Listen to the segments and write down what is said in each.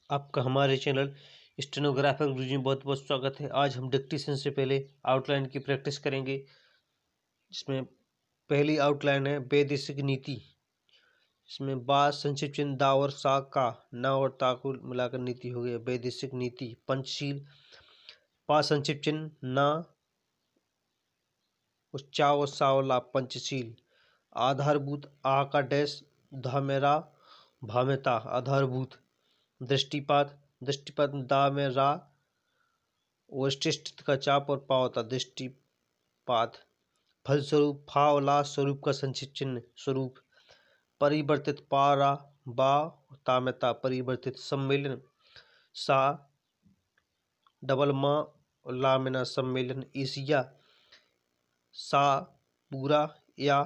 आपका हमारे channel stenographer गुरुजी में बहुत बहुत स्वागत है। आज हम डिक्टेशन से पहले आउटलाइन की प्रैक्टिस करेंगे, जिसमें पहली आउटलाइन है वैदेशिक नीति। इसमें बा संक्षिप्त चिन्ह दा और सा का ना और ता को मिलाकर नीति हो गया वैदेशिक नीति। पंचशील पा संक्षिप्त चिन्ह ना चा और सा और ला पंचशील। आधारभूत आ का डैश धा में रा भा में ता आधारभूत। दृष्टिपात दृष्टिपात दा में रा वशिष्ठ का चाप और पा होता दृष्टिपात। फलस्वरूप फा और ला स्वरूप का संक्षिप्त चिन्ह स्वरूप। परिवर्तित पा रा बा ता में ता परिवर्तित। सम्मेलन सा डबल मा और ला में ना सम्मेलन। एशिया सा पूरा या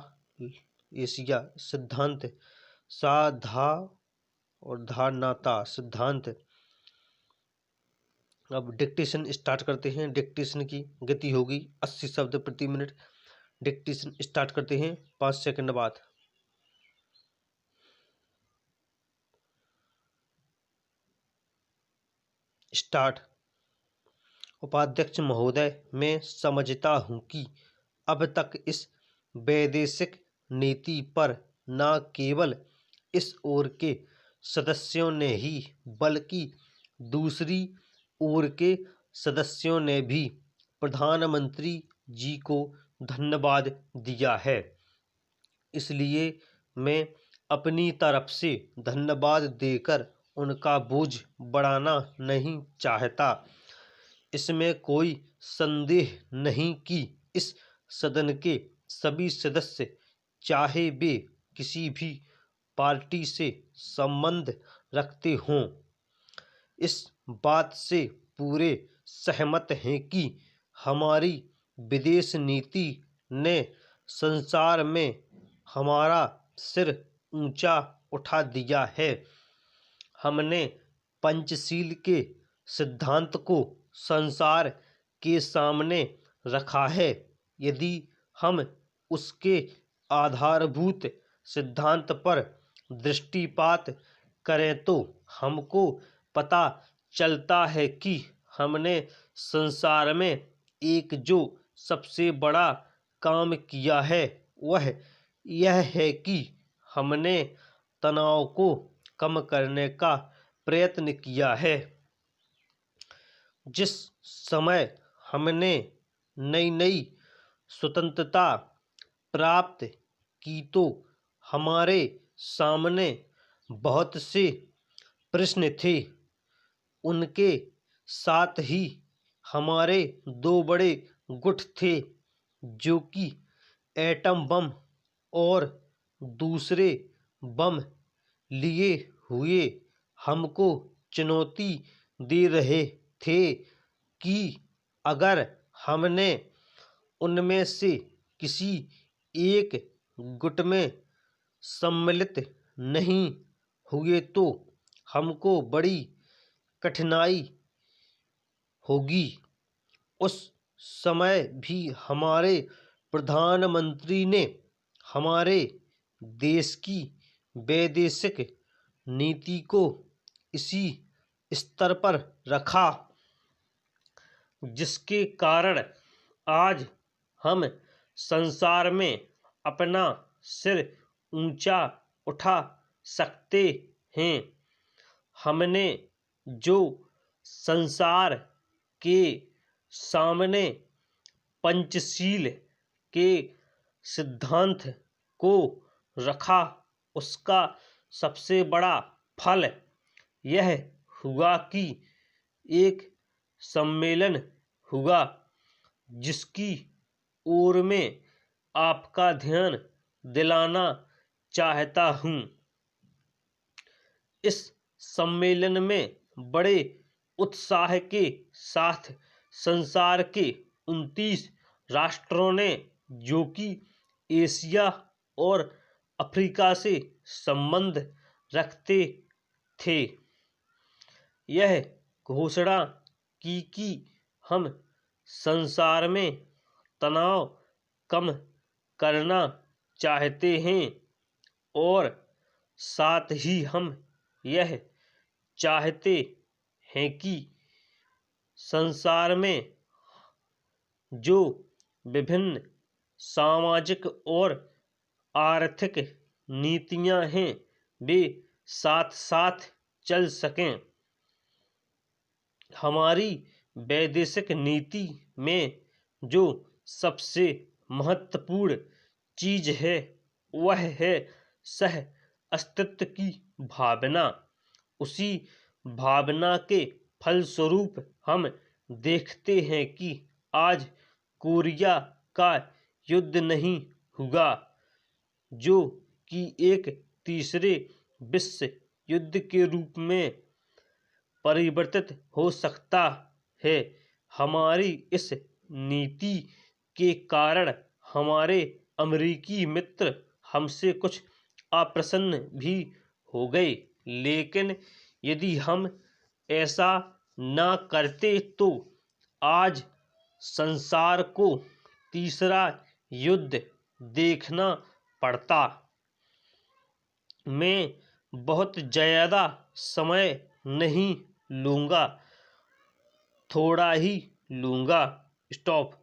एशिया। सिद्धांत सा धा और धा नाता सिद्धांत। अब डिक्टेशन स्टार्ट करते हैं। डिक्टेशन की गति होगी 80 शब्द प्रति मिनट। डिक्टेशन स्टार्ट करते हैं 5 सेकंड बाद। स्टार्ट। उपाध्यक्ष महोदय, मैं समझता हूं कि अब तक इस वैदेशिक नीति पर न केवल इस ओर के सदस्यों ने ही बल्कि दूसरी ओर के सदस्यों ने भी प्रधानमंत्री जी को धन्यवाद दिया है। इसलिए मैं अपनी तरफ से धन्यवाद देकर उनका बोझ बढ़ाना नहीं चाहता। इसमें कोई संदेह नहीं कि इस सदन के सभी सदस्य, चाहे वे किसी भी पार्टी से संबंध रखते हों, इस बात से पूरे सहमत हैं कि हमारी विदेश नीति ने संसार में हमारा सिर ऊंचा उठा दिया है। हमने पंचशील के सिद्धांत को संसार के सामने रखा है। यदि हम उसके आधारभूत सिद्धांत पर दृष्टिपात करें तो हमको पता चलता है कि हमने संसार में एक जो सबसे बड़ा काम किया है वह यह है कि हमने तनाव को कम करने का प्रयत्न किया है। जिस समय हमने नई नई स्वतंत्रता प्राप्त की तो हमारे सामने बहुत से प्रश्न थे। उनके साथ ही हमारे दो बड़े गुट थे, जो कि एटम बम और दूसरे बम लिए हुए हमको चुनौती दे रहे थे कि अगर हमने उनमें से किसी एक गुट में सम्मिलित नहीं हुए तो हमको बड़ी कठिनाई होगी। उस समय भी हमारे प्रधानमंत्री ने हमारे देश की वैदेशिक नीति को इसी स्तर पर रखा, जिसके कारण आज हम संसार में अपना सिर ऊंचा उठा सकते हैं। हमने जो संसार के सामने पंचशील के सिद्धांत को रखा, उसका सबसे बड़ा फल यह हुआ कि एक सम्मेलन हुआ, जिसकी ओर मैं आपका ध्यान दिलाना चाहता हूं। इस सम्मेलन में बड़े उत्साह के साथ संसार के 29 राष्ट्रों ने, जो कि एशिया और अफ्रीका से संबंध रखते थे, यह घोषणा की कि हम संसार में तनाव कम करना चाहते हैं और साथ ही हम यह चाहते हैं कि संसार में जो विभिन्न सामाजिक और आर्थिक नीतियां हैं वे साथ साथ चल सकें। हमारी वैदेशिक नीति में जो सबसे महत्वपूर्ण चीज है वह है सह अस्तित्व की भावना। उसी भावना के फलस्वरूप हम देखते हैं कि आज कोरिया का युद्ध नहीं हुआ जो कि एक तीसरे विश्व युद्ध के रूप में परिवर्तित हो सकता है। हमारी इस नीति के कारण हमारे अमेरिकी मित्र हमसे कुछ अप्रसन्न भी हो गए, लेकिन यदि हम ऐसा न करते तो आज संसार को तीसरा युद्ध देखना पड़ता। मैं बहुत ज़्यादा समय नहीं लूँगा, थोड़ा ही लूँगा। स्टॉप।